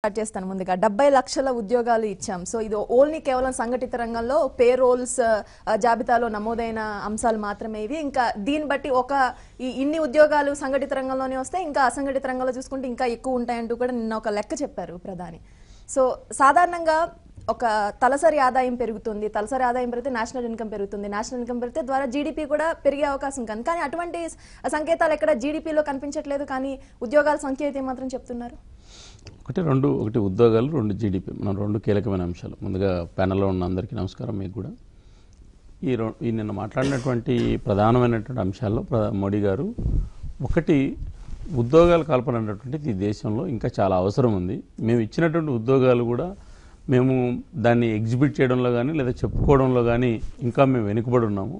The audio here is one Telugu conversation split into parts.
స్టార్ట్ చేస్తాను. ముందుగా 70 లక్షల ఉద్యోగాలు ఇచ్చాం. సో ఇది ఓన్లీ కేవలం సంఘటిత రంగంలో పే రోల్స్ జాబితాలో నమోదైన అంశాలు మాత్రమే ఇవి. ఇంకా దీన్ని బట్టి ఇన్ని ఉద్యోగాలు సంఘటిత రంగంలోనే వస్తాయి, ఇంకా అసంఘటిత రంగంలో చూసుకుంటే ఇంకా ఎక్కువ ఉంటాయంటూ కూడా నిన్న ఒక లెక్క చెప్పారు ప్రధాని. సో సాధారణంగా ఒక తలసరి ఆదాయం పెరుగుతుంది, తలసరి ఆదాయం పెరిగితే నేషనల్ ఇన్కమ్ పెరుగుతుంది, నేషనల్ ఇన్కమ్ పెరిగితే ద్వారా జీడిపి కూడా పెరిగే అవకాశం కానీ అటువంటి సంకేతాలు ఎక్కడ జీడిపిలో కనిపించట్లేదు, కానీ ఉద్యోగాల సంఖ్య అయితే మాత్రం చెప్తున్నారు. ఒకటి ఉద్యోగాలు, రెండు జీడిపి, మనం రెండు కీలకమైన అంశాలు. ముందుగా ప్యానెల్లో ఉన్న అందరికీ నమస్కారం. మీకు కూడా ఈ నిన్న మాట్లాడినటువంటి ప్రధానమైనటువంటి అంశాల్లో మోడీ గారు ఒకటి ఉద్యోగాల కల్పన అనేటువంటిది ఈ దేశంలో ఇంకా చాలా అవసరం ఉంది. మేము ఇచ్చినటువంటి ఉద్యోగాలు కూడా మేము దాన్ని ఎగ్జిబిట్ చేయడంలో కానీ లేదా చెప్పుకోవడంలో కానీ ఇంకా మేము వెనుకబడి ఉన్నాము.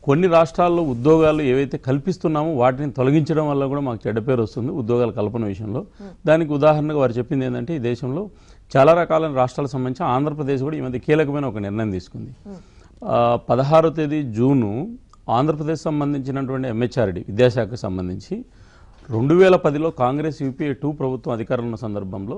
కొన్ని రాష్ట్రాల్లో ఉద్యోగాలు ఏవైతే కల్పిస్తున్నామో వాటిని తొలగించడం వల్ల కూడా మాకు చెడ్డ పేరు వస్తుంది ఉద్యోగాల కల్పన విషయంలో. దానికి ఉదాహరణగా వారు చెప్పింది ఏంటంటే, ఈ దేశంలో చాలా రకాలైన రాష్ట్రాలకు సంబంధించి ఆంధ్రప్రదేశ్ కూడా ఈ మధ్య కీలకమైన ఒక నిర్ణయం తీసుకుంది. 16వ తేదీ జూను ఆంధ్రప్రదేశ్ సంబంధించినటువంటి ఎంహెచ్ఆర్డి విద్యాశాఖకు సంబంధించి 2010లో కాంగ్రెస్ యూపీఏ 2 ప్రభుత్వం అధికారంలో ఉన్న సందర్భంలో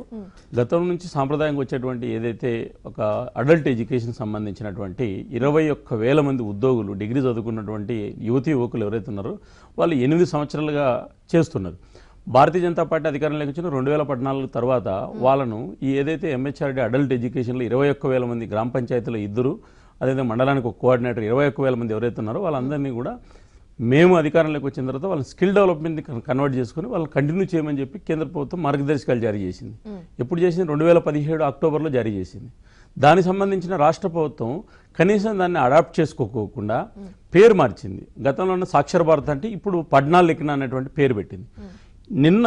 గతం నుంచి సాంప్రదాయంగా వచ్చేటువంటి ఏదైతే ఒక అడల్ట్ ఎడ్యుకేషన్ సంబంధించినటువంటి 21,000 మంది ఉద్యోగులు, డిగ్రీ చదువుకున్నటువంటి యువతీ యువకులు ఎవరైతే ఉన్నారో వాళ్ళు 8 సంవత్సరాలుగా చేస్తున్నారు. భారతీయ జనతా పార్టీ అధికారంలోకి వచ్చిన 2014 తర్వాత వాళ్ళను ఈ ఏదైతే ఎంహెచ్ఆర్డి అడల్ట్ ఎడ్యుకేషన్లో 21,000 మంది, గ్రామ పంచాయతీలో 2, అదేవిధంగా మండలానికి ఒక కోఆర్డినేటర్ 21,000 మంది ఎవరైతే ఉన్నారో వాళ్ళందరినీ కూడా మేము అధికారంలోకి వచ్చిన తర్వాత వాళ్ళని స్కిల్ డెవలప్మెంట్ని కన్వర్ట్ చేసుకుని వాళ్ళు కంటిన్యూ చేయమని చెప్పి కేంద్ర ప్రభుత్వం మార్గదర్శకాలు జారీ చేసింది. ఎప్పుడు చేసింది? 2017 అక్టోబర్లో జారీ చేసింది. దానికి సంబంధించిన రాష్ట్ర ప్రభుత్వం కనీసం దాన్ని అడాప్ట్ చేసుకోకుండా పేరు మార్చింది. గతంలో ఉన్న సాక్షర భారత్ అంటే ఇప్పుడు పడ్నాలు లెక్కన అనేటువంటి పేరు పెట్టింది. నిన్న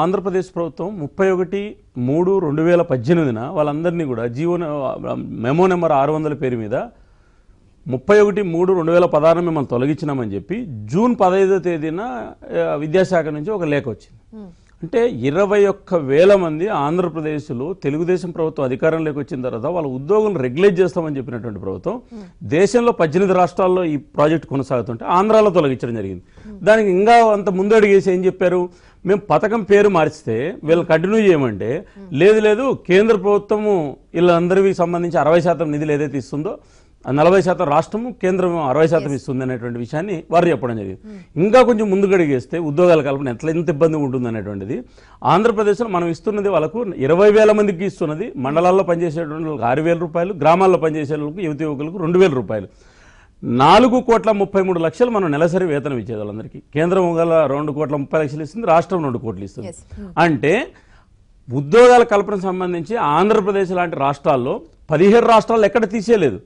ఆంధ్రప్రదేశ్ ప్రభుత్వం 31/3/2018 వాళ్ళందరినీ కూడా మెమో నెంబర్ 600 పేరు మీద 31/3/2016 మిమ్మల్ని తొలగించినామని చెప్పి జూన్ 15వ తేదీన విద్యాశాఖ నుంచి ఒక లేఖ వచ్చింది. అంటే 21,000 మంది ఆంధ్రప్రదేశ్లో తెలుగుదేశం ప్రభుత్వం అధికారంలోకి వచ్చిన తర్వాత వాళ్ళ ఉద్యోగులను రెగ్యులేట్ చేస్తామని చెప్పినటువంటి ప్రభుత్వం దేశంలో 18 రాష్ట్రాల్లో ఈ ప్రాజెక్ట్ కొనసాగుతుంటే ఆంధ్రాలో తొలగించడం జరిగింది. దానికి ఇంకా అంత ముందడుగేసి ఏం చెప్పారు, మేము పథకం పేరు మార్చితే వీళ్ళు కంటిన్యూ చేయమంటే లేదు కేంద్ర ప్రభుత్వము వీళ్ళందరికీ సంబంధించి 60% నిధులు ఏదైతే ఇస్తుందో 40% రాష్ట్రము, కేంద్రం 60% ఇస్తుంది అనేటువంటి విషయాన్ని వారు చెప్పడం జరిగింది. ఇంకా కొంచెం ముందుకు అడిగేస్తే ఉద్యోగాల కల్పన ఎంత ఇబ్బంది ఉంటుంది అనేటువంటిది ఆంధ్రప్రదేశ్లో మనం ఇస్తున్నది వాళ్ళకు 20,000 మందికి ఇస్తున్నది. మండలాల్లో పనిచేసేటువంటి వాళ్ళకి 6,000 రూపాయలు, గ్రామాల్లో పనిచేసే వాళ్ళకు యువతి యువకులకు 2,000 రూపాయలు. 4,33,00,000 మనం నెలసరి వేతనం ఇచ్చేది వాళ్ళందరికీ. కేంద్రం 2,30,00,000 ఇస్తుంది, రాష్ట్రం 2 కోట్లు ఇస్తుంది. అంటే ఉద్యోగాల కల్పన సంబంధించి ఆంధ్రప్రదేశ్ లాంటి రాష్ట్రాల్లో 17 రాష్ట్రాల్లో ఎక్కడ తీసేయలేదు.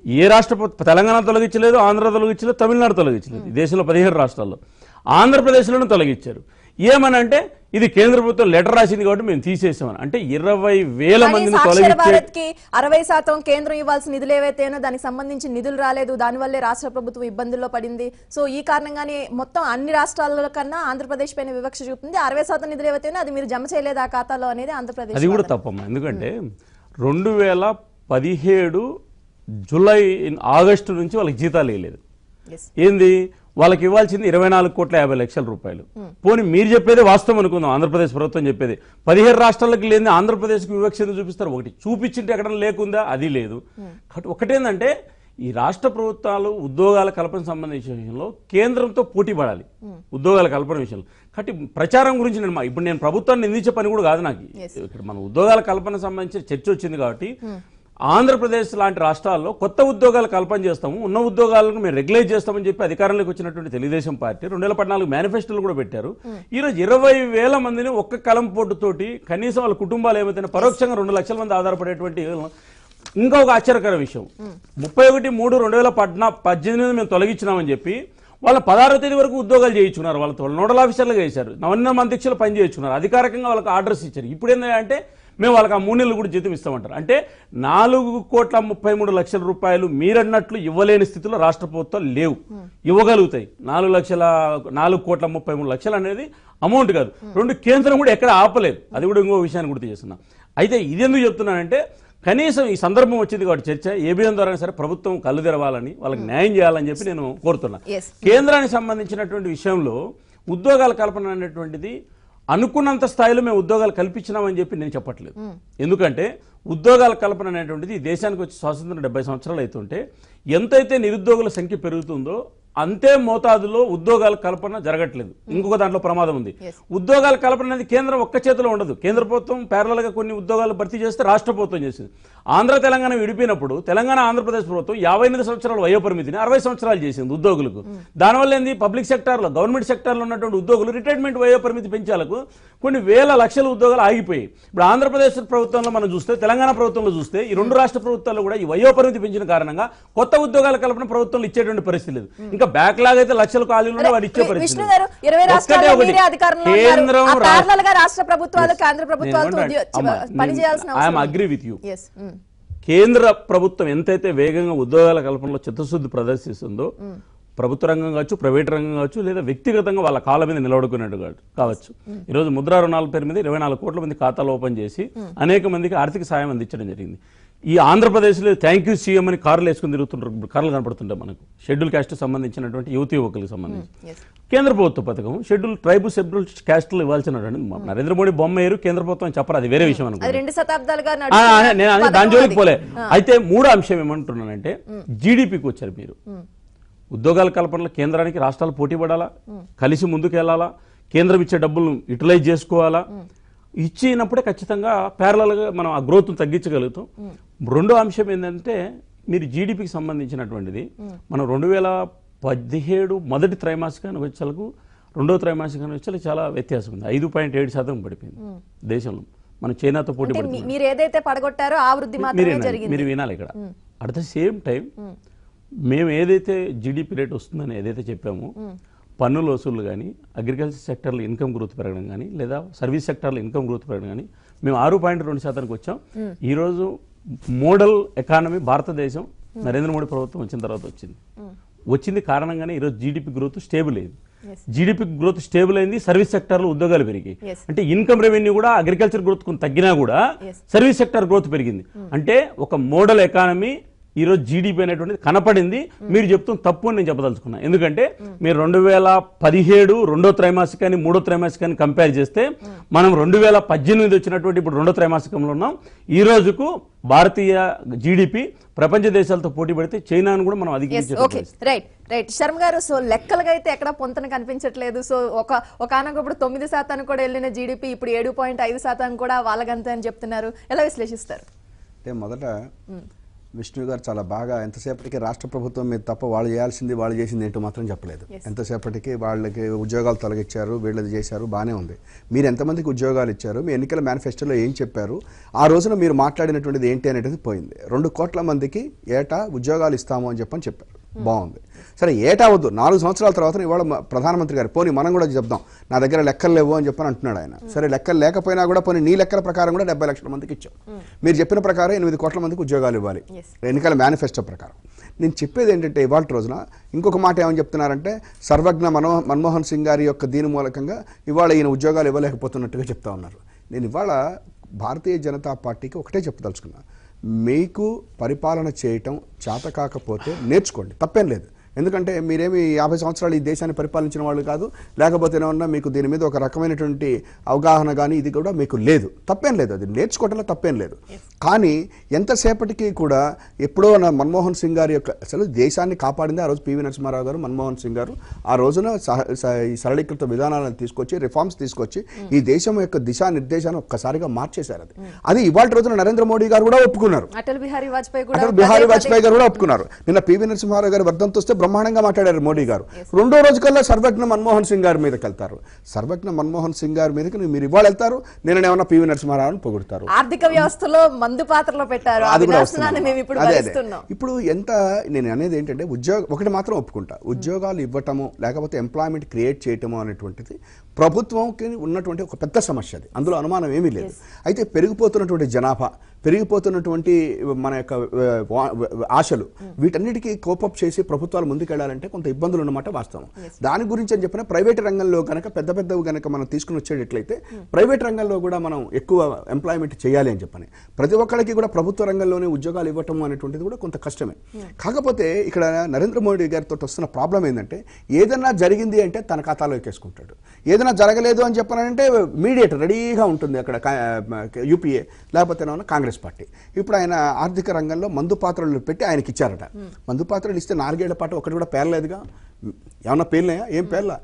ఏ రాష్ట్ర తెలంగాణ తొలగించలేదు, ఆంధ్ర తొలగించలేదు, తమిళనాడు తొలగించలేదు. దేశంలో 17 రాష్ట్రాల్లో ఆంధ్రప్రదేశ్లోనే తొలగించారు. ఏమనంటే ఇది కేంద్ర ప్రభుత్వం లెటర్ రాసింది కాబట్టి మేము తీసేసామని. అంటే 20,000 మందిని తొలగించి 60% కేంద్రం ఇవ్వాల్సిన నిధులు ఏవైతేనో దానికి సంబంధించి నిధులు రాలేదు, దానివల్లే రాష్ట్ర ప్రభుత్వం ఇబ్బందుల్లో పడింది. సో ఈ కారణంగానే మొత్తం అన్ని రాష్ట్రాల కన్నా ఆంధ్రప్రదేశ్ పైన వివక్ష చూపుతుంది. 60% నిధులు ఏవైతేనో అది మీరు జమ చేయలేదు ఆ ఖాతాలో అనేది ఆంధ్రప్రదేశ్. అది కూడా తప్పమ్మా. ఎందుకంటే 2017 జూలై ఆగస్టు నుంచి వాళ్ళకి జీతాలు వేయలేదు. ఏంది వాళ్ళకి ఇవ్వాల్సింది 24,50,00,000 రూపాయలు. పోనీ మీరు చెప్పేది వాస్తవం అనుకుందాం, ఆంధ్రప్రదేశ్ ప్రభుత్వం చెప్పేది 17 రాష్ట్రాలకు లేని ఆంధ్రప్రదేశ్కి వివక్ష చూపిస్తారు. ఒకటి చూపించింటే ఎక్కడ లేకుందా? అది లేదు. ఒకటేందంటే ఈ రాష్ట్ర ప్రభుత్వాలు ఉద్యోగాల కల్పన సంబంధించిన విషయంలో కేంద్రంతో పోటీ పడాలి ఉద్యోగాల కల్పన విషయంలో. కాబట్టి ప్రచారం గురించి ఇప్పుడు నేను ప్రభుత్వాన్ని నిందించే పని కూడా కాదు నాకు. ఇక్కడ మన ఉద్యోగాల కల్పన సంబంధించిన చర్చ వచ్చింది కాబట్టి ఆంధ్రప్రదేశ్ లాంటి రాష్ట్రాల్లో కొత్త ఉద్యోగాలు కల్పన చేస్తాము, ఉన్న ఉద్యోగాలను మేము రెగ్యులేట్ చేస్తామని చెప్పి అధికారంలోకి వచ్చినటువంటి తెలుగుదేశం పార్టీ 2014 మేనిఫెస్టోలు కూడా పెట్టారు. ఈరోజు 20,000 మందిని ఒక్క కలం పోటుతోటి కనీసం వాళ్ళ కుటుంబాలు ఏమైతే పరోక్షంగా 2 లక్షల మంది ఆధారపడేటువంటి. ఇంకా ఒక ఆశ్చర్యకర విషయం, 31/3/2018 మేము తొలగించినామని చెప్పి వాళ్ళ 16వ తేదీ వరకు ఉద్యోగాలు చేయించుకున్నారు. వాళ్ళతో నోడల్ ఆఫీసర్లుగా చేశారు, నవన్య అధ్యక్షులు పని చేయించుకున్నారు, అధికారికంగా వాళ్ళకి ఆర్డర్స్ ఇచ్చారు. ఇప్పుడు ఏంటంటే మేము వాళ్ళకి ఆ 3 నెలలు కూడా జీతం ఇస్తామంటారు. అంటే 4,33,00,000 రూపాయలు మీరన్నట్లు ఇవ్వలేని స్థితిలో రాష్ట్ర ప్రభుత్వాలు లేవు. ఇవ్వగలుగుతాయి 4,33,00,000 అనేది అమౌంట్ కాదు. 2 కేంద్రం కూడా ఎక్కడ ఆపలేదు. అది కూడా ఇంకో విషయాన్ని గుర్తు చేస్తున్నా. అయితే ఇది ఎందుకు చెప్తున్నానంటే కనీసం ఈ సందర్భం వచ్చింది కాబట్టి చర్చ ఏబిఎం ద్వారా సరే ప్రభుత్వం కళ్ళు తెరవాలని, వాళ్ళకి న్యాయం చేయాలని చెప్పి నేను కోరుతున్నా. కేంద్రానికి సంబంధించినటువంటి విషయంలో ఉద్యోగాల కల్పన అనేటువంటిది అనుకున్నంత స్థాయిలో మేము ఉద్యోగాలు కల్పించినామని చెప్పి నేను చెప్పట్లేదు. ఎందుకంటే ఉద్యోగాల కల్పన అనేటువంటిది ఈ దేశానికి వచ్చి స్వాతంత్రం 70 సంవత్సరాలు అవుతుంటే ఎంతైతే నిరుద్యోగుల సంఖ్య పెరుగుతుందో అంతే మోతాదులో ఉద్యోగాల కల్పన జరగట్లేదు. ఇంకొక దాంట్లో ప్రమాదం ఉంది. ఉద్యోగాల కల్పన అనేది కేంద్రం ఒక్క చేతిలో ఉండదు. కేంద్ర ప్రభుత్వం ప్యారలల్ గా కొన్ని ఉద్యోగాలు భర్తీ చేస్తే రాష్ట్ర ప్రభుత్వం చేసింది. ఆంధ్ర తెలంగాణ విడిపోయినప్పుడు తెలంగాణ ఆంధ్రప్రదేశ్ ప్రభుత్వం 58 సంవత్సరాల వయోపరిమితిని 60 సంవత్సరాలు చేసింది ఉద్యోగులకు. దానివల్ల ఏంది, పబ్లిక్ సెక్టార్లో గవర్నమెంట్ సెక్టార్లో ఉన్నటువంటి ఉద్యోగులు రిటైర్మెంట్ వయోపరిమితి పెంచాలకు కొన్ని వేల లక్షల ఉద్యోగాలు ఆగిపోయాయి. ఇప్పుడు ఆంధ్రప్రదేశ్ ప్రభుత్వంలో మనం చూస్తే, తెలంగాణ ప్రభుత్వంలో చూస్తే ఈ రెండు రాష్ట్ర ప్రభుత్వాల్లో కూడా ఈ వయోపరిమితి పెంచిన కారణంగా కొత్త ఉద్యోగాల కల్పన ప్రభుత్వంలో ఇచ్చేటువంటి పరిస్థితి లేదు. ఇంకా బ్యాక్లాగ్ అయితే లక్షల ఖాళీలు ఉంటే వాడు ఇచ్చే పరిస్థితి లేదు. I'm agree with you. కేంద్ర ప్రభుత్వం ఎంతైతే వేగంగా ఉద్యోగాల కల్పనలో చిత్తశుద్ధి ప్రదర్శిస్తుందో, ప్రభుత్వ రంగం కావచ్చు, ప్రైవేట్ రంగం కావచ్చు, లేదా వ్యక్తిగతంగా వాళ్ళ కాళ్ళ మీద నిలబడుకునేట్టు కావచ్చు. ఈరోజు ముద్రా రుణాల పేరు మీద 24 కోట్ల మంది ఖాతాలు ఓపెన్ చేసి అనేక మందికి ఆర్థిక సాయం అందించడం జరిగింది. ఈ ఆంధ్రప్రదేశ్లో థ్యాంక్ యూ సీఎం అని కార్లు వేసుకుని తిరుగుతుంటారు. కార్లు కనపడుతుంటాయి మనకు. షెడ్యూల్ క్యాస్ట్ సంబంధించినటువంటి యువకులకు సంబంధించి కేంద్ర ప్రభుత్వ పథకం షెడ్యూల్ ట్రైబ్ షెడ్యూల్ క్యాస్ట్లు ఇవ్వాల్సినటువంటి నరేంద్ర మోడీ బొమ్మ వేరు, కేంద్ర ప్రభుత్వం చెప్పరు, అది వేరే విషయం అనుకో. నేను దాని జోలికి పోలే. అయితే మూడో అంశం ఏమంటున్నానంటే, జీడిపికి వచ్చారు మీరు. ఉద్యోగాల కల్పనలో కేంద్రానికి రాష్ట్రాలు పోటీ పడాలా, కలిసి ముందుకెళ్లాలా, కేంద్రం ఇచ్చే డబ్బులను యూటిలైజ్ చేసుకోవాలా. ఇచ్చినప్పుడే ఖచ్చితంగా ప్యారలల్గా మనం ఆ గ్రోత్ను తగ్గించగలుగుతాం. రెండో అంశం ఏంటంటే, మీరు జీడిపికి సంబంధించినటువంటిది మనం 2017 మొదటి త్రైమాసికానికి వచ్చేలకు రెండో త్రైమాసికానికి వచ్చేలకు చాలా వ్యత్యాసం ఉంది. 5.7% పడిపోయింది దేశంలో. మనం చైనాతో పోటీ పడుతుంది. మీరు ఏదైతే పడగొట్టారో ఆ వృద్ధి మాత్రమే జరిగింది. మీరు వినాలి ఇక్కడ. అట్ ద సేమ్ టైం మేము ఏదైతే జీడిపి రేట్ వస్తుందని ఏదైతే చెప్పామో, పన్నుల వసూళ్లు కానీ, అగ్రికల్చర్ సెక్టర్లో ఇన్కమ్ గ్రోత్ పెరగడం కానీ, లేదా సర్వీస్ సెక్టర్లో ఇన్కమ్ గ్రోత్ పెరగడం కానీ, మేము 6.2% వచ్చాం. ఈరోజు మోడల్ ఎకానమీ భారతదేశం నరేంద్ర మోడీ ప్రభుత్వం వచ్చిన తర్వాత వచ్చింది కారణంగానే ఈరోజు జీడిపి గ్రోత్ స్టేబుల్ అయింది. జీడిపి గ్రోత్ స్టేబుల్ అయింది, సర్వీస్ సెక్టార్లో ఉద్యోగాలు పెరిగాయి. అంటే ఇన్కమ్ రెవెన్యూ కూడా అగ్రికల్చర్ గ్రోత్ కొంత తగ్గినా కూడా సర్వీస్ సెక్టార్ గ్రోత్ పెరిగింది. అంటే ఒక మోడల్ ఎకానమీ ఈరోజు జీడిపి అనేటువంటిది కనపడింది. మీరు చెప్తున్న తప్పు అని నేను చెప్పదలుచుకున్నాను. ఎందుకంటే మీరు 2017 రెండో త్రైమాసికాన్ని మూడో త్రైమాసికాన్ని కంపేర్ చేస్తే మనం 2018 వచ్చినటువంటి ఇప్పుడు రెండో త్రైమాసికంలో ఉన్నాం. ఈ రోజుకు భారతీయ జీడిపి ప్రపంచ దేశాలతో పోటీ పడితే చైనాను కూడా మనం అధిగమించాలి. రైట్ శర్మ గారు, సో లెక్కలుగా అయితే ఎక్కడ పొంతన కనిపించట్లేదు. సో ఒకనొకప్పుడు 9% కూడా వెళ్ళిన జీడిపి ఇప్పుడు 7.5% కూడా వాళ్ళకంతే అని చెప్తున్నారు. ఎలా విశ్లేషిస్తారు? అంటే మొదట విష్ణు గారు చాలా బాగా ఎంతసేపటికి రాష్ట్ర ప్రభుత్వం మీద తప్ప వాళ్ళు చేయాల్సింది వాళ్ళు చేసింది ఏంటో మాత్రం చెప్పలేదు. ఎంతసేపటికి వాళ్ళకి ఉద్యోగాలు తొలగించారు, వీళ్ళది చేశారు, బాగానే ఉంది. మీరు ఎంతమందికి ఉద్యోగాలు ఇచ్చారు, మీ ఎన్నికల మేనిఫెస్టోలో ఏం చెప్పారు, ఆ రోజున మీరు మాట్లాడినటువంటిది ఏంటి అనేది పోయింది. 2 కోట్ల మందికి ఏటా ఉద్యోగాలు ఇస్తాము అని చెప్పారు. బాగుంది. సరే, ఏటా వద్దు, 4 సంవత్సరాల తర్వాత ఇవాళ ప్రధానమంత్రి గారు పోనీ మనం కూడా చెప్దాం, నా దగ్గర లెక్కలు లేవు అని చెప్పని అంటున్నాడు ఆయన. సరే, లెక్కలు లేకపోయినా కూడా పోనీ నీ లెక్కల ప్రకారం కూడా 70 లక్షల మందికి ఇచ్చాం. మీరు చెప్పిన ప్రకారం 8 కోట్ల మందికి ఉద్యోగాలు ఇవ్వాలి ఎన్నికల మేనిఫెస్టో ప్రకారం. నేను చెప్పేది ఏంటంటే, ఇవాళ రోజున ఇంకొక మాట ఏమని చెప్తున్నారంటే, సర్వజ్ఞ మన్మోహన్ సింగ్ గారి యొక్క దీని మూలకంగా ఇవాళ ఈయన ఉద్యోగాలు ఇవ్వలేకపోతున్నట్టుగా చెప్తా ఉన్నారు. నేను ఇవాళ భారతీయ జనతా పార్టీకి ఒకటే చెప్పదలుచుకున్నా, మీకు పరిపాలన చేయటం చేత కాకపోతే నేర్చుకోండి, తప్పేం లేదు. ఎందుకంటే మీరేమి 50 సంవత్సరాలు ఈ దేశాన్ని పరిపాలించిన వాళ్ళు కాదు, లేకపోతే ఏమన్నా మీకు దీని మీద ఒక రకమైనటువంటి అవగాహన కానీ ఇది కూడా మీకు లేదు, తప్పేం లేదు. అది నేర్చుకోవడంలో తప్పేం లేదు. కానీ ఎంతసేపటికి కూడా ఎప్పుడో మన్మోహన్ సింగ్ గారి యొక్క అసలు దేశాన్ని కాపాడింది ఆ రోజు పివి నరసింహారావు గారు, మన్మోహన్ సింగ్ గారు ఆ రోజున ఈ సరళీకృత విధానాలను తీసుకొచ్చి, రిఫార్మ్స్ తీసుకొచ్చి ఈ దేశం యొక్క దిశానిర్దేశాన్ని ఒక్కసారిగా మార్చేశారు. అది ఇవాళ రోజున నరేంద్ర మోడీ గారు కూడా ఒప్పుకున్నారు, అటల్ బిహారీ వాజ్పేయి గారు కూడా ఒప్పుకున్నారు. నిన్న పివి నరసింహారావు గారు వర్ధంతి వస్తే బ్రహ్మాండంగా మాట్లాడారు మోడీ గారు. రెండో రోజు కల్లా సర్వజ్ఞ మన్మోహన్ సింగ్ గారి మీదకి వెళ్తారు. సర్వజ్ఞ మన్మోహన్ సింగ్ గారి మీదకి మీరు ఇవాళ వెళ్తారు, నేను ఏమన్నా పివి నరసింహారావుని పొగుడతారు. ఆర్థిక వ్యవస్థలో మందు పాత్రలో పెట్టారు. ఇప్పుడు ఎంత నేను అనేది ఏంటంటే, ఒకటి మాత్రం ఒప్పుకుంటా, ఉద్యోగాలు ఇవ్వటము లేకపోతే ఎంప్లాయ్మెంట్ క్రియేట్ చేయటము అనేటువంటిది ప్రభుత్వంకి ఉన్నటువంటి ఒక పెద్ద సమస్య. అది అందులో అనుమానం ఏమీ లేదు. అయితే పెరిగిపోతున్నటువంటి జనాభా, పెరిగిపోతున్నటువంటి మన యొక్క ఆశలు వీటన్నిటికీ కోపప్ చేసి ప్రభుత్వాలు ముందుకెళ్లాలంటే కొంత ఇబ్బందులు ఉన్నమాట వాస్తవం. దాని గురించి అని చెప్పిన ప్రైవేట్ రంగంలో కనుక పెద్దవి కనుక మనం తీసుకుని వచ్చేటట్లయితే ప్రైవేట్ రంగంలో కూడా మనం ఎక్కువ ఎంప్లాయ్మెంట్ చేయాలి అని చెప్పని ప్రతి ఒక్కరికి కూడా ప్రభుత్వ రంగంలోనే ఉద్యోగాలు ఇవ్వటం అనేటువంటిది కూడా కొంత కష్టమే. కాకపోతే ఇక్కడ నరేంద్ర మోడీ గారితో వస్తున్న ప్రాబ్లం ఏంటంటే ఏదైనా జరిగింది అంటే తన ఖాతాలో ఎక్కేసుకుంటాడు, ఏదైనా జరగలేదు అని చెప్పానంటే మీడియేటర్ రెడీగా ఉంటుంది అక్కడ యూపీఏ లేకపోతే కాంగ్రెస్ పార్టీ. ఇప్పుడు ఆయన ఆర్థిక రంగంలో మందు పాత్రలు పెట్టి ఆయనకి ఇచ్చారట. మందు పాత్రలు ఇస్తే 4 ఏళ్ల పాటు ఒకటి కూడా పేర్లేదుగా, ఏమన్నా పేర్లేయా? ఏం పేర్లా,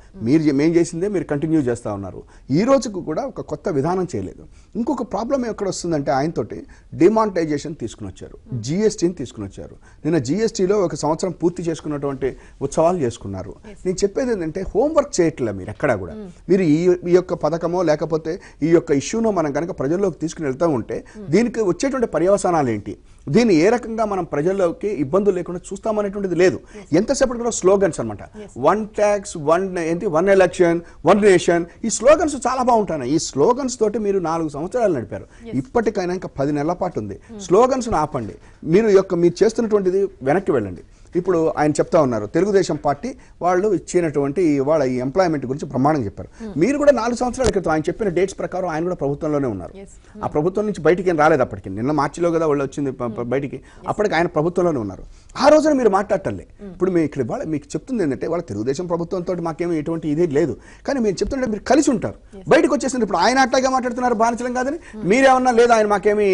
మేం చేసిందే మీరు కంటిన్యూ చేస్తూ ఉన్నారు. ఈ రోజుకు కూడా ఒక కొత్త విధానం చేయలేదు. ఇంకొక ప్రాబ్లం ఎక్కడ వస్తుందంటే ఆయనతోటి డిమానిటైజేషన్ తీసుకుని వచ్చారు, జిఎస్టీని తీసుకుని వచ్చారు. నిన్న జిఎస్టీలో 1 సంవత్సరం పూర్తి చేసుకున్నటువంటి ఉత్సవాలు చేసుకున్నారు. నేను చెప్పేది ఏంటంటే హోంవర్క్ చేయట్లే మీరు ఎక్కడా కూడా. మీరు ఈ యొక్క పథకమో లేకపోతే ఈ యొక్క ఇష్యూనో మనం కనుక ప్రజల్లోకి తీసుకుని వెళ్తూ ఉంటే దీనికి వచ్చేటువంటి పర్యవసానాలు ఏంటి, దీన్ని ఏ రకంగా మనం ప్రజల్లోకి ఇబ్బందులు లేకుండా చూస్తామనేటువంటిది లేదు. ఎంతసేపటి కూడా స్లోగన్స్ అనమాట, 1 ట్యాక్స్ 1 ఎలక్షన్ 1 నేషన్. ఈ స్లోగన్స్ చాలా బాగుంటాయి. ఈ స్లోగన్స్ తోటి మీరు 4 సంవత్సరాలు నడిపారు. ఇప్పటికైనా ఇంకా 10 నెలల పాటు ఉంది. స్లోగన్స్ ఆపండి, మీరు చేస్తున్నటువంటిది వెనక్కి వెళ్ళండి. ఇప్పుడు ఆయన చెప్తా ఉన్నారు తెలుగుదేశం పార్టీ వాళ్ళు ఇచ్చినటువంటి ఇవాళ ఈ ఎంప్లాయ్మెంట్ గురించి ప్రమాణం చెప్పారు. మీరు కూడా 4 సంవత్సరాల క్రితం ఆయన చెప్పిన డేట్స్ ప్రకారం ఆయన కూడా ప్రభుత్వంలోనే ఉన్నారు. ఆ ప్రభుత్వం నుంచి బయటికి ఏం రాలేదు. అప్పటికి నిన్న మార్చిలో కదా వాళ్ళు వచ్చింది బయటికి, అప్పటికి ఆయన ప్రభుత్వంలోనే ఉన్నారు. ఆ రోజున మీరు మాట్లాడటంలే. ఇప్పుడు మీ ఇక్కడ ఇవాళ మీకు చెప్తుంది ఏంటంటే వాళ్ళ తెలుగుదేశం ప్రభుత్వంతో మాకేమీ ఎటువంటి ఇదే లేదు, కానీ మీరు చెప్తుంటే మీరు కలిసి ఉంటారు. బయటకు వచ్చేసింది ఇప్పుడు ఆయన అట్లాగే మాట్లాడుతున్నారు బానిసలం కాదని, మీరేమన్నా లేదు ఆయన మాకేమీ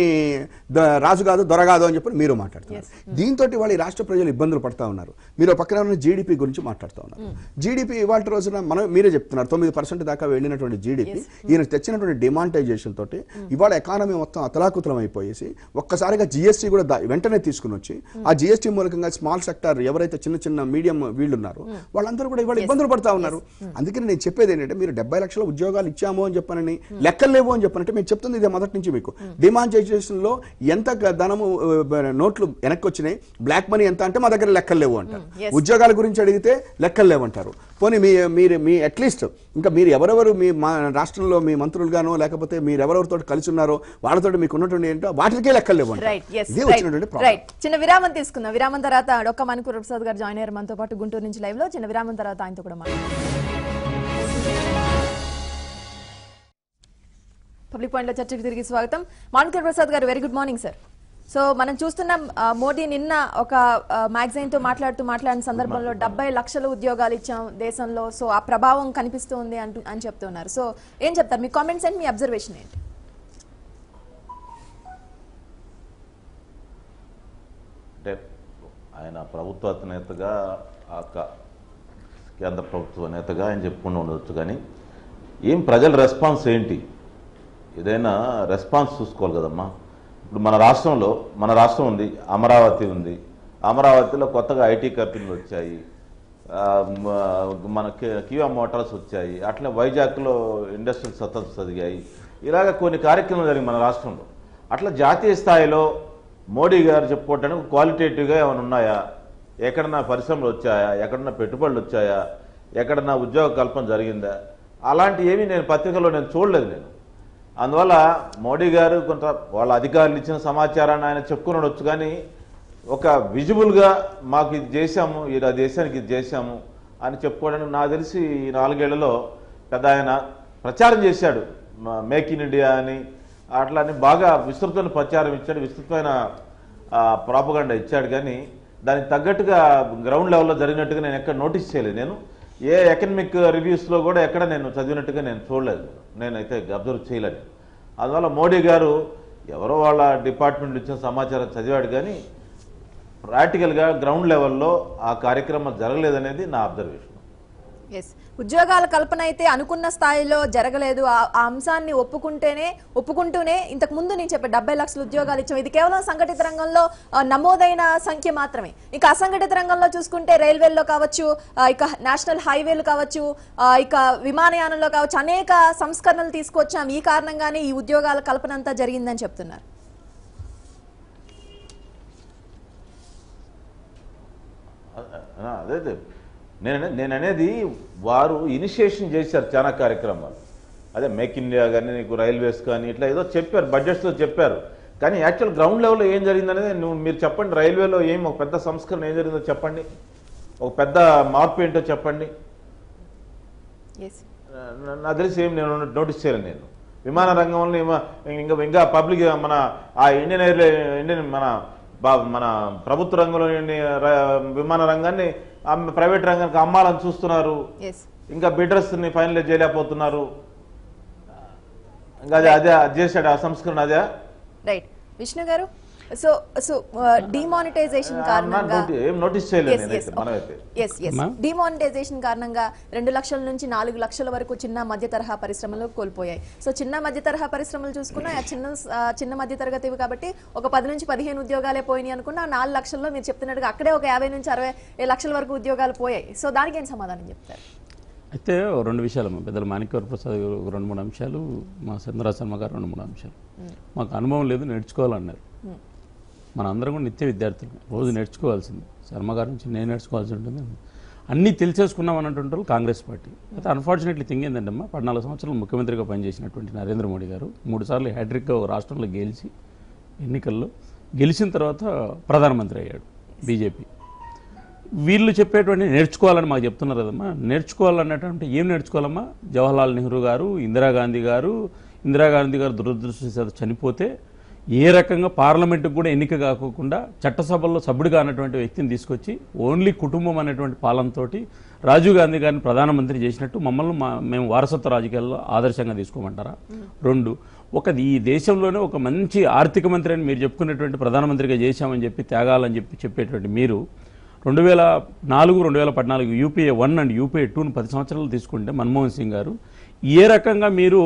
రాజు కాదు దొర కాదు అని చెప్పి మీరు మాట్లాడుతున్నారు. దీంతో వాళ్ళు ఈ రాష్ట్ర ప్రజలు ఇబ్బందులు పడతా ఉన్నారు. మీరు పక్కన ఉన్న జీడిపి గురించి మాట్లాడుతూ ఉన్నారు. జీడిపి ఇవాళ రోజున మీరే చెప్తున్నారు 9% దాకా వెళ్ళినటువంటి జీడిపి ఈయన తెచ్చినటువంటి డిమానిటైజేషన్ తోటి ఇవాళ ఎకానమీ మొత్తం అతలాకుతలం అయిపోయేసి ఒక్కసారిగా జిఎస్టీ కూడా వెంటనే తీసుకుని వచ్చి ఆ జిఎస్టీ మూలకంగా స్మాల్ సెక్టర్ ఎవరైతే చిన్న మీడియం వీళ్ళు ఉన్నారో వాళ్ళందరూ కూడా ఇవాళ ఇబ్బందులు పడతా ఉన్నారు. అందుకని నేను చెప్పేది ఏంటంటే మీరు 70 లక్షల ఉద్యోగాలు ఇచ్చాము అని చెప్పనని లెక్కలు లేవు అని చెప్పనంటే మేము చెప్తుంది ఇదే మొదటి నుంచి మీకు. డిమానిటైజేషన్ లో ఎంత ధనము నోట్లు వెనక్కి వచ్చినాయి, బ్లాక్ మనీ ఎంత అంటే మా దగ్గర లెక్కలు లేవు అంటారు. ఉద్యోగాల గురించి అడిగితే లెక్కలు లేవంటారు. పోనీ మీ అట్లీస్ట్ ఇంకా మీరు ఎవరెవరు మీ మా రాష్ట్రంలో మీ మంత్రులుగానో లేకపోతే మీరు ఎవరెవరితో కలిసి ఉన్నారో వాళ్ళతో మీకు ఉన్నటువంటి ఏంటో వాటికే లెక్కలు లేవు. చిన్న విరామం తీసుకుందాం. విరామం తర్వాత డొక్క మణిపూర్ ప్రసాద్ గారు జాయిన్ అయ్యారు మనతో పాటు గుంటూరు నుంచి లైవ్ లో. చిన్న విరామం తర్వాత ఆయనతో కూడా పబ్లిక్ పాయింట్ లో చర్చకు తిరిగి స్వాగతం. మణిపూర్ ప్రసాద్ గారు, very good morning sir. So మనం చూస్తున్నాం మోడీ నిన్న ఒక మ్యాగజైన్ తో మాట్లాడిన సందర్భంలో 70 లక్షల ఉద్యోగాలు ఇచ్చాం దేశంలో, సో ఆ ప్రభావం కనిపిస్తుంది అని చెప్తున్నారు. సో ఏం చెప్తారు, మీ కామెంట్స్ అండ్ మీ అబ్జర్వేషన్ ఏంటి? అంటే ఆయన ప్రభుత్వ నేతగా కేంద్ర ప్రభుత్వ నేతగా ఆయన చెప్పుకుంటూ ఉండవచ్చు, కానీ ఏం ప్రజల రెస్పాన్స్ ఏంటి, ఏదైనా రెస్పాన్స్ చూసుకోవాలి కదమ్మా. ఇప్పుడు మన రాష్ట్రం ఉంది, అమరావతి ఉంది. అమరావతిలో కొత్తగా ఐటీ కంపెనీలు వచ్చాయి, మన కియా మోటార్స్ వచ్చాయి, అట్లా వైజాగ్లో ఇండస్ట్రియల్ సదస్సు జరిగాయి. ఇలాగ కొన్ని కార్యక్రమాలు జరిగాయి మన రాష్ట్రంలో. అట్లా జాతీయ స్థాయిలో మోడీ గారు చెప్పుకోవటానికి క్వాలిటేటివ్గా ఏమైనా ఉన్నాయా, ఎక్కడన్నా పరిశ్రమలు వచ్చాయా, ఎక్కడన్నా పెట్టుబడులు వచ్చాయా, ఎక్కడన్నా ఉద్యోగ కల్పన జరిగిందా, అలాంటి ఏమీ నేను పత్రికలో చూడలేదు నేను. అందువల్ల మోడీ గారు కొంత వాళ్ళ అధికారులు ఇచ్చిన సమాచారాన్ని ఆయన చెప్పుకునవచ్చు, కానీ ఒక విజిబుల్గా మాకు ఇది చేశాము, ఈ దేశానికి ఇది చేశాము అని చెప్పుకోవడానికి నాకు తెలిసి ఈ 4 ఏళ్లలో పెద్ద ఆయన ప్రచారం చేశాడు. మేక్ ఇన్ ఇండియా అని అట్లని బాగా విస్తృతమైన ప్రచారం ఇచ్చాడు, విస్తృతమైన ప్రాపగండా ఇచ్చాడు, కానీ దానికి తగ్గట్టుగా గ్రౌండ్ లెవెల్లో జరిగినట్టుగా నేను ఎక్కడ నోటీస్ చేయలేదు. నేను ఏ ఎకనమిక్ రివ్యూస్లో కూడా ఎక్కడ నేను చదివినట్టుగా నేను చూడలేదు, నేనైతే అబ్జర్వ్ చేయలేదు. అందువల్ల మోడీ గారు ఎవరో వాళ్ళ డిపార్ట్మెంట్ ఇచ్చిన సమాచారం చదివాడు, కానీ ప్రాక్టికల్గా గ్రౌండ్ లెవెల్లో ఆ కార్యక్రమం జరగలేదనేది నా అబ్జర్వేషన్. ఉద్యోగాల కల్పన అయితే అనుకున్న స్థాయిలో జరగలేదు. ఆ అంశాన్ని ఒప్పుకుంటూనే ఇంతకు ముందు నేను చెప్పే 70 లక్షల ఉద్యోగాలు ఇచ్చాం. ఇది కేవలం సంఘటిత రంగంలో నమోదైన సంఖ్య మాత్రమే. ఇక అసంఘటిత రంగంలో చూసుకుంటే రైల్వేల్లో కావచ్చు, ఇక నేషనల్ హైవేలు కావచ్చు, ఇక విమానయానంలో కావచ్చు, అనేక సంస్కరణలు తీసుకొచ్చాం. ఈ కారణంగానే ఈ ఉద్యోగాల కల్పన అంతా జరిగిందని చెప్తున్నారు. అదే నేను అనేది వారు ఇనిషియేషన్ చేశారు చాలా కార్యక్రమాలు. అదే మేక్ ఇండియా కానీ నీకు రైల్వేస్ కానీ ఇట్లా ఏదో చెప్పారు, బడ్జెట్స్లో చెప్పారు, కానీ యాక్చువల్ గ్రౌండ్ లెవెల్లో ఏం జరిగిందనేది మీరు చెప్పండి. రైల్వేలో ఏం ఒక పెద్ద సంస్కరణ ఏం జరిగిందో చెప్పండి, ఒక పెద్ద మార్పు ఏంటో చెప్పండి. నాకు తెలిసి ఏం నేను నోటీస్ చేయలేను. నేను విమాన రంగంలో ఇంకా పబ్లిక్ మన ఆ ఇండియన్ మన ప్రభుత్వ రంగంలో విమాన రంగాన్ని ప్రైవేట్ రంగానికి అమ్మాలని చూస్తున్నారు. ఇంకా బిడ్డర్స్ని ఫైనలైజ్ చేయలేకపోతున్నారు. ఇంకా అదే చేశాడు ఆ సంస్కరణ. అదే రైట్ విష్ణు గారు. సో డిమానిటైజేషన్ కారణంగా డిమానిటైజేషన్ కారణంగా 2 లక్షల నుంచి 4 లక్షల వరకు చిన్న మధ్య తరహా పరిశ్రమలు కోల్పోయాయి. సో చిన్న మధ్య తరహా పరిశ్రమలు చూసుకున్నా చిన్న మధ్య తరగతివి కాబట్టి ఒక 10 నుంచి 15 ఉద్యోగాలే పోయినాయి అనుకున్నా 4 లక్షల్లో మీరు చెప్తున్నట్టుగా అక్కడే ఒక 50 నుంచి 60 లక్షల వరకు ఉద్యోగాలు పోయాయి. సో దానికి ఏం సమాధానం చెప్తారు? అయితే 2 విషయాలు పెద్దలు మాణిక్యవర ప్రసాద్ గారు 2-3 అంశాలు, మా చంద్రరాజ్ శర్మ గారు 2-3 అంశాలు. మాకు అనుభవం లేదు, నేర్చుకోవాలన్నారు. మన అందరం కూడా నిత్య విద్యార్థులు, రోజు నేర్చుకోవాల్సింది. శర్మ గారి నుంచి నేను నేర్చుకోవాల్సి ఉంటుంది. అన్నీ తెలిసేసుకున్నాం అన్నటువంటి కాంగ్రెస్ పార్టీ. అయితే అన్ఫార్చునేట్లీ థింగ్ ఏంటంటే 14 సంవత్సరాలు ముఖ్యమంత్రిగా పనిచేసినటువంటి నరేంద్ర మోడీ గారు 3 సార్లు హ్యాట్రిక్గా రాష్ట్రంలో గెలిచి ఎన్నికల్లో గెలిచిన తర్వాత ప్రధానమంత్రి అయ్యాడు బీజేపీ. వీళ్ళు చెప్పేటువంటి నేర్చుకోవాలని మాకు చెప్తున్నారు కదమ్మా. నేర్చుకోవాలన్నటువంటి ఏం నేర్చుకోవాలమ్మా? జవహర్లాల్ నెహ్రూ గారు, ఇందిరాగాంధీ గారు దురదృష్టవశాత్తు చనిపోతే ఏ రకంగా పార్లమెంటుకు కూడా ఎన్నిక కాకుండా చట్టసభల్లో సభ్యుడిగా అన్నటువంటి వ్యక్తిని తీసుకొచ్చి ఓన్లీ కుటుంబం అనేటువంటి పాలనతో రాజీవ్ గాంధీ గారిని ప్రధానమంత్రి చేసినట్టు మమ్మల్ని మేము వారసత్వ రాజకీయాల్లో ఆదర్శంగా తీసుకోమంటారా? 2, ఈ దేశంలోనే ఒక మంచి ఆర్థిక మంత్రి అని మీరు చెప్పుకునేటువంటి ప్రధానమంత్రిగా చేశామని చెప్పి త్యాగాలని చెప్పేటువంటి మీరు 2004-2014 యూపీఏ 1 అండ్ యూపీఏ 2ను 10 సంవత్సరాలు తీసుకుంటే మన్మోహన్ సింగ్ గారు ఏ రకంగా మీరు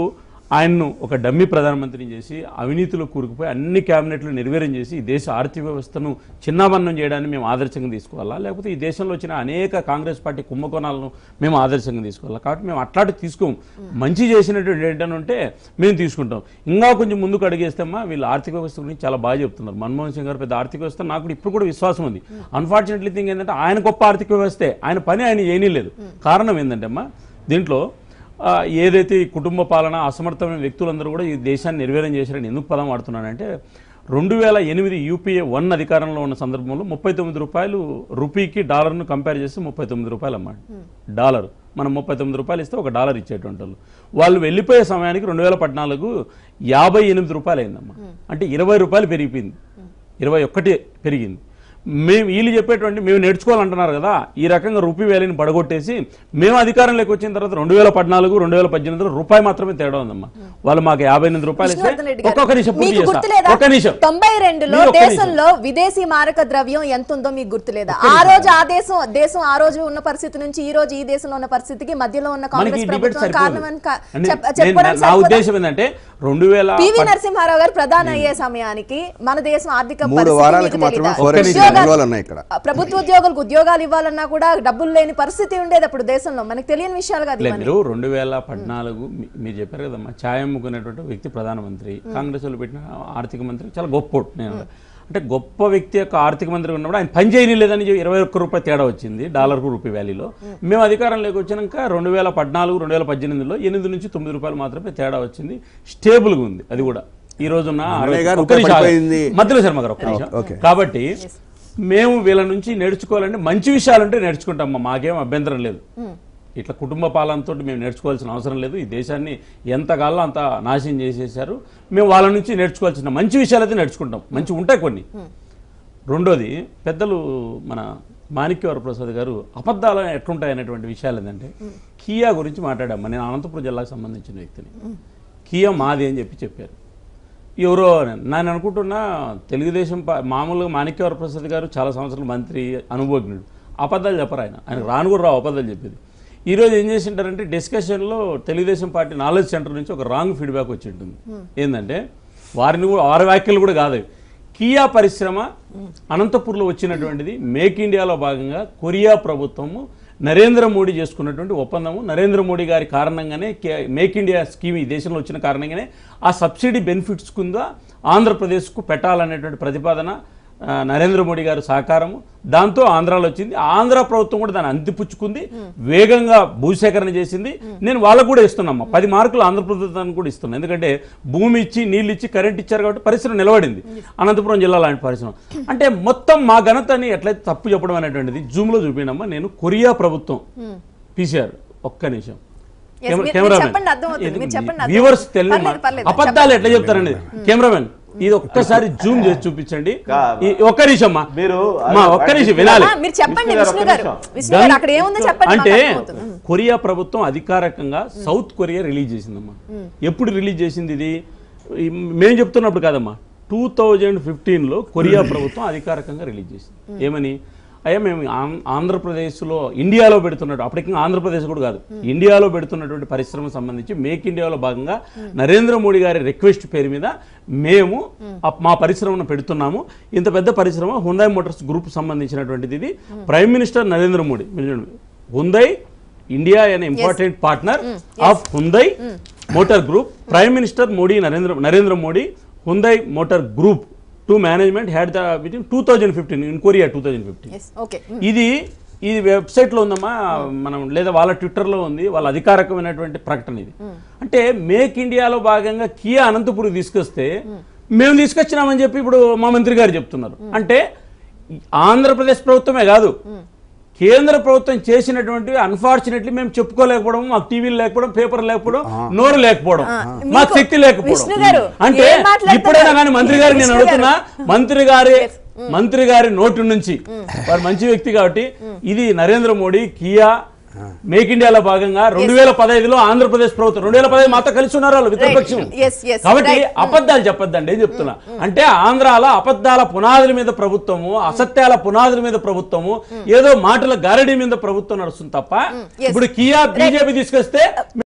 ఆయన్ను ఒక డమ్మీ ప్రధానమంత్రిని చేసి అవినీతిలో కూరుకుపోయి అన్ని క్యాబినెట్లు నిర్వీర్యం చేసి ఈ దేశ ఆర్థిక వ్యవస్థను చిన్నాభిన్నం చేయడానికి మేము ఆదర్శంగా తీసుకోవాలా, లేకపోతే ఈ దేశంలో వచ్చిన అనేక కాంగ్రెస్ పార్టీ కుంభకోణాలను మేము ఆదర్శంగా తీసుకోవాలా? కాబట్టి మేము అట్లాంటి తీసుకోము. మంచి చేసినటువంటి ఏంటంటే మేము తీసుకుంటాం. ఇంకా కొంచెం ముందుకు అడిగేస్తామా వీళ్ళు ఆర్థిక వ్యవస్థ గురించి చాలా బాగా చెప్తున్నారు. మన్మోహన్ సింగ్ గారు పెద్ద ఆర్థిక వ్యవస్థ నాకు ఇప్పుడు కూడా విశ్వాసం ఉంది. అన్ఫార్చునేట్లీ థింగ్ ఏంటంటే ఆయన గొప్ప ఆర్థిక వ్యవస్థే, ఆయన పని ఆయన చేయలేదు. కారణం ఏంటంటే దీంట్లో ఏదైతే ఈ కుటుంబ పాలన అసమర్థమైన వ్యక్తులందరూ కూడా ఈ దేశాన్ని నిర్వీర్యం చేశారని ఎందుకు పదం వాడుతున్నానంటే 2008 యూపీఏ 1 అధికారంలో ఉన్న సందర్భంలో 39 రూపాయలు రూపీకి డాలర్ను కంపేర్ చేస్తే 39 రూపాయలు అన్నమాట. డాలర్ మనం 39 రూపాయలు ఇస్తే $1 ఇచ్చేటువంటి వాళ్ళు వెళ్ళిపోయే సమయానికి 2014 58 రూపాయలు అయిందమ్మా. అంటే 20 రూపాయలు పెరిగిపోయింది, 21 పెరిగింది. వీళ్ళు చెప్పేటువంటి మేము నేర్చుకోవాలంటున్నారు కదా, ఈ రకంగా రూపీ వ్యాలీని పడగొట్టేసి మేము అధికారంలోకి వచ్చిన తర్వాత 2014-2018 రూపాయి మాత్రమే తేడా ఉందమ్మా. వాళ్ళు మాకు 58 రూపాయలు ఇస్తే ఒక్కొక్క నిమిషం పూర్తి చేస్తా. ఒక్క నిమిషం. 92లో దేశంలో విదేశీ మారక ద్రవ్యం ఎంత ఉందో మీకు గుర్తులేదా? ఆ రోజు ఆ దేశం ఆ రోజు ఉన్న పరిస్థితి నుంచి ఈ రోజు ఈ దేశంలో ఉన్న పరిస్థితికి మధ్యలో ఉన్న కాంగ్రెస్ ప్రభుత్వం కారణం నా ఉద్దేశం ఏంటంటే పివి నరసింహారావు గారు ప్రధాని అయ్యే సమయానికి మన దేశం ఆర్థిక ప్రభుత్వ ఉద్యోగులకు ఉద్యోగాలు ఇవ్వాలన్నా కూడా డబ్బులు లేని పరిస్థితి ఉండేది అప్పుడు దేశంలో. మనకు తెలియని విషయాలు కాదు. 2014 మీరు చెప్పారు కదమ్మా, ఛాయ అమ్ముకునేటువంటి వ్యక్తి ప్రధానమంత్రి, కాంగ్రెస్ వాళ్ళు పెట్టిన ఆర్థిక మంత్రి చాలా గొప్ప. నేను అంటే గొప్ప వ్యక్తి యొక్క ఆర్థిక మంత్రి ఉన్నప్పుడు ఆయన పని చేయలేదని 21 రూపాయలు తేడా వచ్చింది డాలర్కు రూపీ వ్యాలీలో. మేము అధికారంలోకి వచ్చినాక 2014-2018లో 8 నుంచి 9 రూపాయలు మాత్రమే తేడా వచ్చింది. స్టేబుల్గా ఉంది. అది కూడా ఈ రోజున మధ్యలో శర్మ గారు ఒక్క నిమిషం. కాబట్టి మేము వీళ్ళ నుంచి నేర్చుకోవాలంటే మంచి విషయాలుంటే నేర్చుకుంటాం, మాకేం అభ్యంతరం లేదు. ఇట్లా కుటుంబ పాలనతో మేము నేర్చుకోవాల్సిన అవసరం లేదు. ఈ దేశాన్ని ఎంతకాలం అంత నాశనం చేసేసారు. మేము వాళ్ళ నుంచి నేర్చుకోవాల్సిన మంచి విషయాలు అయితే నేర్చుకుంటాం, మంచి ఉంటాయి కొన్ని. 2వది పెద్దలు మన మాణిక్యవర ప్రసాద్ గారు అబద్ధాలు ఎట్లుంటాయి అనేటువంటి విషయాలు ఏంటంటే కియా గురించి మాట్లాడాము. నేను అనంతపురం జిల్లాకు సంబంధించిన వ్యక్తిని. కియా మాది అని చెప్పారు. ఎవరో నేను అనుకుంటున్నా తెలుగుదేశం మామూలుగా మాణిక్యవర ప్రసాద్ గారు చాలా సంవత్సరాల మంత్రి, అనుభవజ్ఞుడు. అబద్ధాలు చెప్పరు ఆయన రాను కూడా రావు అబద్ధాలు చెప్పేది. ఈరోజు ఏం చేసింటారంటే డిస్కషన్లో తెలుగుదేశం పార్టీ నాలెడ్జ్ సెంటర్ నుంచి ఒక రాంగ్ ఫీడ్బ్యాక్ వచ్చి ఉంటుంది. ఏంటంటే వారి వ్యాఖ్యలు కూడా కాదు. కియా పరిశ్రమ అనంతపూర్లో వచ్చినటువంటిది మేక్ ఇండియాలో భాగంగా కొరియా ప్రభుత్వము నరేంద్ర మోడీ చేసుకున్నటువంటి ఒప్పందము. నరేంద్ర మోడీ గారి కారణంగానే మేక్ ఇండియా స్కీమ్ ఈ దేశంలో వచ్చిన కారణంగానే ఆ సబ్సిడీ బెనిఫిట్స్ కింద ఆంధ్రప్రదేశ్కు పెట్టాలనేటువంటి ప్రతిపాదన నరేంద్ర మోడీ గారు సహకారము, దాంతో ఆంధ్రాలో వచ్చింది. ఆంధ్ర ప్రభుత్వం కూడా దాన్ని అందిపుచ్చుకుంది, వేగంగా భూసేకరణ చేసింది. నేను వాళ్ళకు కూడా ఇస్తున్నామ్మా 10 మార్కులు ఆంధ్ర ప్రభుత్వానికి కూడా ఇస్తున్నాను. ఎందుకంటే భూమి ఇచ్చి నీళ్ళు ఇచ్చి కరెంట్ ఇచ్చారు కాబట్టి పరిశ్రమ నిలబడింది. అనంతపురం జిల్లా లాంటి పరిశ్రమ అంటే మొత్తం మా ఘనతని ఎట్లయితే తప్పు చెప్పడం అనేటువంటిది జూమ్లో చూపినమ్మా. నేను కొరియా ప్రభుత్వం పీసీఆర్ ఒక్క నిమిషం వ్యూవర్స్ తెలియదు అబద్ధాలు ఎట్లా చెప్తారండి కెమెరామెన్, ఇది ఒక్కసారి జూమ్ చేసి చూపించండి. ఒక్క నిమిషం మీరు ఒక్క నిమిషం వినాలి. అంటే కొరియా ప్రభుత్వం అధికారికంగా సౌత్ కొరియా రిలీజ్ చేసిందమ్మా. ఎప్పుడు రిలీజ్ చేసింది ఇది మేము చెప్తున్నప్పుడు కాదమ్మా, 2015లో కొరియా ప్రభుత్వం అధికారికంగా రిలీజ్ చేసింది. ఏమని, అయ్యా మేము ఆంధ్రప్రదేశ్లో ఇండియాలో పెడుతున్నట్టు, అప్పటికి ఆంధ్రప్రదేశ్ కూడా కాదు, ఇండియాలో పెడుతున్నటువంటి పరిశ్రమ సంబంధించి మేక్ ఇండియాలో భాగంగా నరేంద్ర మోడీ గారి రిక్వెస్ట్ పేరు మీద మేము మా పరిశ్రమను పెడుతున్నాము. ఇంత పెద్ద పరిశ్రమ హుందాయ్ మోటార్స్ గ్రూప్ సంబంధించినటువంటిది. ఇది prime minister Narendra Modi, Hyundai India అనే important partner of Hyundai motor group. Prime minister Modi Narendra Modi Hyundai motor group to management had the between 2015 in Korea 2015. ఇది వెబ్సైట్లో ఉందమ్మా మనం, లేదా వాళ్ళ ట్విట్టర్లో ఉంది, వాళ్ళ అధికారికమైనటువంటి ప్రకటన ఇది. అంటే మేక్ ఇండియాలో భాగంగా కియా అనంతపురం తీసుకొస్తే మేము తీసుకొచ్చినామని చెప్పి ఇప్పుడు మా మంత్రి గారు చెప్తున్నారు. అంటే ఆంధ్రప్రదేశ్ ప్రభుత్వమే కాదు, కేంద్ర ప్రభుత్వం చేసినటువంటివి అన్ఫార్చునేట్లీ మేము చెప్పుకోలేకపోవడం, మాకు టీవీలు లేకపోవడం, పేపర్ లేకపోవడం, నోరు లేకపోవడం, మాకు శక్తి లేకపోవడం. అంటే ఇప్పుడైనా కానీ మంత్రి గారు నేను అడుగుతున్నా, మంత్రి గారి నోటి నుంచి, వారు మంచి వ్యక్తి కాబట్టి, ఇది నరేంద్ర మోడీ కియా మేక్ ఇండియాలో భాగంగా 2015లో ఆంధ్రప్రదేశ్ ప్రభుత్వం 2015 మాతో కలిసి ఉన్నారు వాళ్ళు మిత్రపక్షం. కాబట్టి అబద్ధాలు చెప్పొద్దండి ఏం చెప్తున్నా అంటే, ఆంధ్రాలో అబద్ధాల పునాదుల మీద ప్రభుత్వము, అసత్యాల పునాదుల మీద ప్రభుత్వము, ఏదో మాటల గారడీ మీద ప్రభుత్వం నడుస్తుంది తప్ప ఇప్పుడు కియా బీజేపీ తీసుకొస్తే